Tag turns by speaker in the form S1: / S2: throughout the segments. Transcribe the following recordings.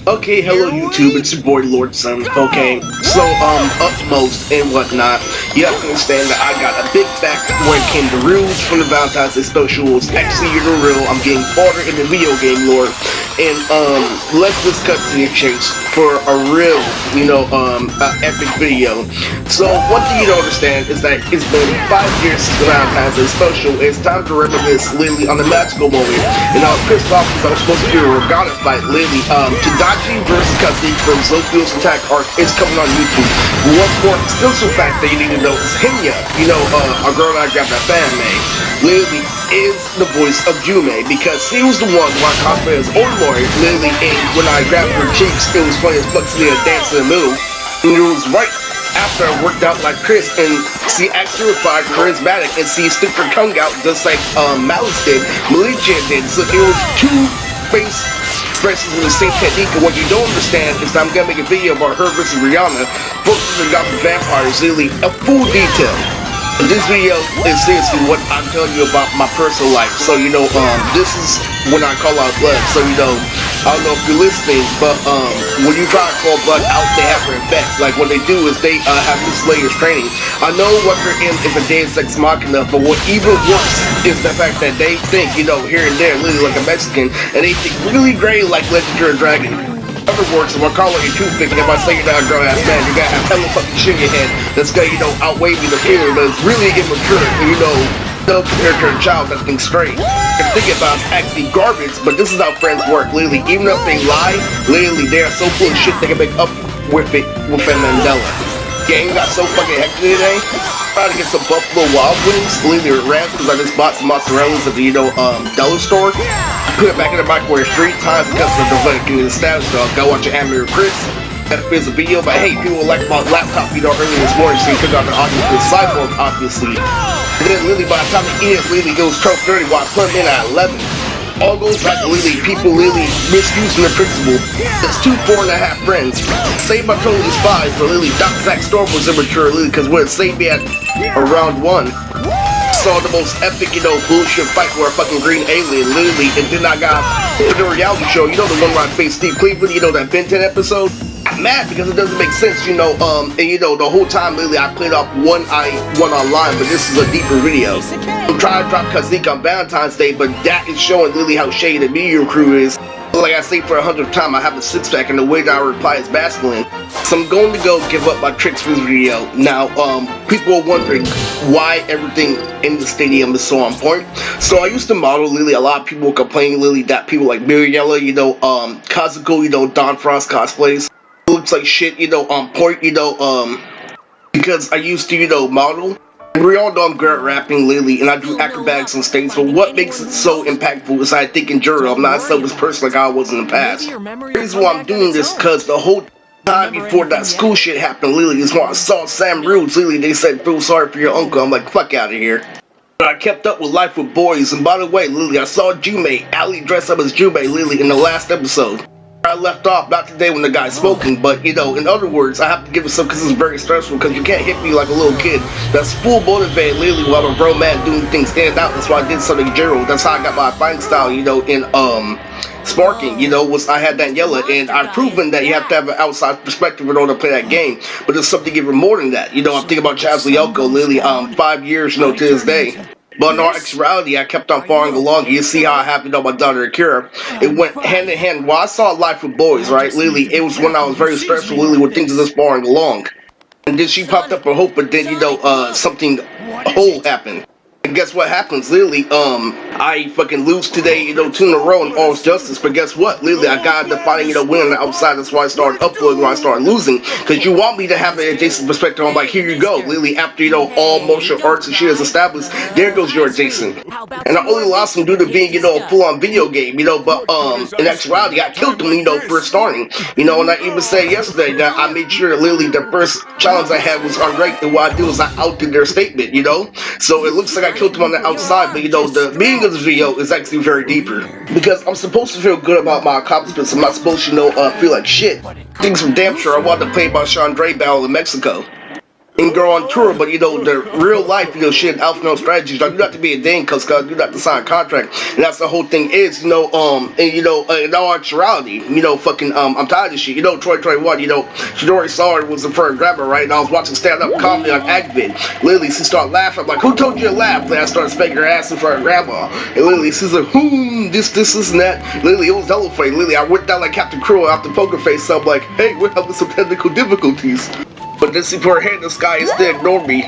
S1: Okay, hello YouTube, it's your boy Lord Son. Okay, so Upmost and whatnot, you have to understand that I got a big back when it came to rules from the Valentine's Day specials. Actually, you're the real, I'm getting farther in the video game lore. And let's just cut to the chase for a real, epic video. So one thing you don't understand is that it's been 5 years since the Valentine's Day special. It's time to reminisce Lily on the magical moment. And I was pissed off because I was supposed to do a regatta fight, Lily. Tadachi versus Kazi from Zopio's attack arc is coming on YouTube. One more extensive fact that you need to know is Hinya, a girl that I grabbed that anime, Lily is the voice of Jume because he was the one who I cosplayed as Overlord, Lily, and when I grabbed her cheeks, it was funny as fuck to see her dance in the middle. And it was right after I worked out like Chris, and she actually replied charismatic and she stuck her tongue out just like Malice did, Malicia did. So it was two face expressions with the same technique, and what you don't understand is that I'm gonna make a video about her versus Rihanna, focusing on the vampires, Lily, a full detail. This video is seriously what I'm telling you about my personal life. So this is when I call out blood. So I don't know if you're listening, but when you try to call blood out, they have their effects. Like what they do is they have this layers training. I know what they're in is a Deus Ex Machina, but what even worse is the fact that they think, here and there, literally like a Mexican, and they think really great like Legendary Dragon. In other words, if I call it a toothpick, if I say you're not a grown ass man, you're gonna have hella fucking shit in your head that's gonna, outweigh me the feeling, but it's really immature, compared to a child that thinks straight. You're thinking about it's actually garbage, but this is how friends work, literally. Even if they lie, literally, they're so full of shit they can make up with it with a Mandela. Game got so fucking hectic today. Trying to get some Buffalo Wild Wings, literally with rats, because I just bought some mozzarellas at the, dollar store. Put it back in the microwave 3 times because of the status dog. Go watch your anime with Chris. That is a video, but hey, people like my laptop, earlier this morning, so you took out the audio for the cyborg, obviously. And then literally by the time it ends, literally it was 12:30 while I put them in at 11. All goes back to literally people literally misusing the principle. There's 2 4.5 friends. Saved by totally spies, but literally Doc Zack Storm was immature, literally, because when it saved me at around 1. Saw the most epic, bullshit fight where a fucking green alien, literally, and then I got the reality show, the one where I faced Steve Cleveland, that Ben 10 episode. I'm mad because it doesn't make sense, and the whole time, literally, I played off one online, but this is a deeper video. I'm trying to drop Kazik on Valentine's Day, but that is showing literally how shady the media crew is. Like I say for 100th time, I have a 6-pack, and the way that I reply is masculine. So I'm going to go give up my tricks for this video. Now, people are wondering why everything in the stadium is so on point. So I used to model Lily. A lot of people complain, Lily, that people like Miriella, Kazuko, Don Frost cosplays. It looks like shit, on point, because I used to, model. We all know I'm great at rapping, Lily, and I do acrobatics on stage, but what makes it so impactful is I think in general, I'm not a selfish person like I was in the past. The reason why I'm doing this, because the whole time before that school shit happened, Lily, is when I saw Sam Roots, Lily, they said, feel sorry for your uncle. I'm like, fuck out of here. But I kept up with life with boys, and by the way, Lily, I saw Jume, Ali dressed up as Jume, Lily, in the last episode. I left off, not today when the guy's smoking, but in other words, I have to give it some because it's very stressful, because you can't hit me like a little kid that's full motivated, literally, while I'm a grown man doing things stand out. That's why I did something general. That's how I got my fighting style, in sparking, was I had that yellow, and I've proven that you have to have an outside perspective in order to play that game, but there's something even more than that. I'm thinking about Chaz Lyoko, literally, 5 years, to this day. But in our actuality, I kept on following along. You see how I have, my daughter Akira. It went hand in hand. Well, I saw Life with Boys, right? Lily, it was when I was very stressful, Lily, with things just following along. And then she popped up for hope, but then, something whole happened. And guess what happens, Lily? I fucking lose today, 2 in a row in All's Justice. But guess what, Lily? I got the fighting, win on the outside. That's why I started uploading when I started losing. Because you want me to have an adjacent perspective. I'm like, here you go, Lily. After, all martial arts and shit is established, there goes your adjacent. And I only lost him due to being, a full-on video game, but, in actuality, I killed him, for starting. And I even said yesterday that I made sure, Lily, the first challenge I had was unranked. And what I do is I outdid their statement, So it looks like I killed him on the outside, but the meaning of this video is actually very deeper. Because I'm supposed to feel good about my accomplishments. I'm not supposed to, feel like shit. Things from damn sure I wanted to play by Chandra Battle in Mexico. and go on tour, but the real life, shit, alpha male strategies, you got to be a dang cuz you got to sign a contract, and that's the whole thing is, in all actuality, fucking, I'm tired of this shit, 2021, Shidori saw it was the first grabber, right, and I was watching stand-up comedy on Agvid. Literally, she started laughing, I'm like, who told you to laugh? Then I started spanking her ass in front of grandma, and literally, she's like, this, and that, literally, it was hella funny, literally, I went down like Captain Cruel after Poker Face, so I'm like, hey, we're having some technical difficulties. But this is for her, this guy is still ignored me.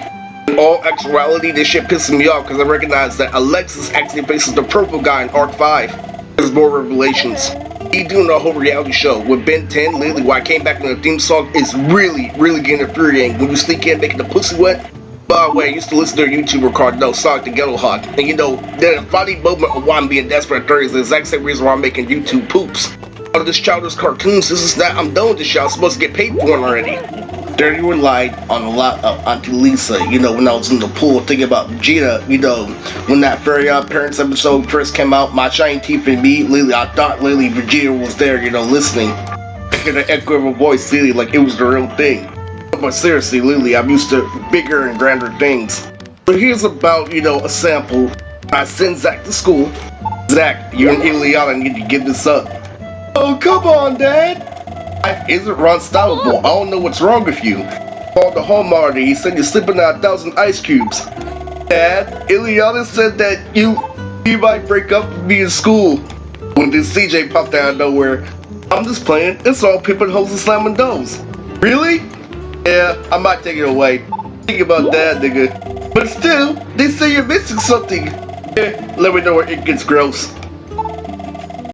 S1: In all actuality, this shit pisses me off because I recognize that Alexis actually faces the purple guy in Arc 5. There's more revelations. He doing a whole reality show with Ben 10, lately, why I came back in the theme song is really, really getting infuriating. When you sneak in making the pussy wet. By the way, I used to listen to a YouTuber called Sonic the Ghetto Hawk. And the funny moment of why I'm being desperate at 30 is the exact same reason why I'm making YouTube poops. Out of this childish cartoons, this is that I'm done with this shit. I'm supposed to get paid for it already. There you relied on a lot of Auntie Lisa, when I was in the pool thinking about Vegeta, when that Fairy Odd Parents episode first came out, my shiny teeth and me, Lily, I thought Lily Vegeta was there, listening. I hear the echo of her voice, Lily, like it was the real thing. But seriously, Lily, I'm used to bigger and grander things. But here's about, a sample. I send Zach to school. Zach, you and Ileana need to give this up. Oh, come on, Dad. Life isn't unstoppable. I don't know what's wrong with you. Called the home auditor. He said you're slipping on 1,000 ice cubes. Dad, Ileana said that you might break up with me in school. When this CJ popped out of nowhere, I'm just playing. It's all pimping hoes and slamming doors. Really? Yeah, I might take it away. Think about that, nigga. But still, they say you're missing something. Let me know where it gets gross.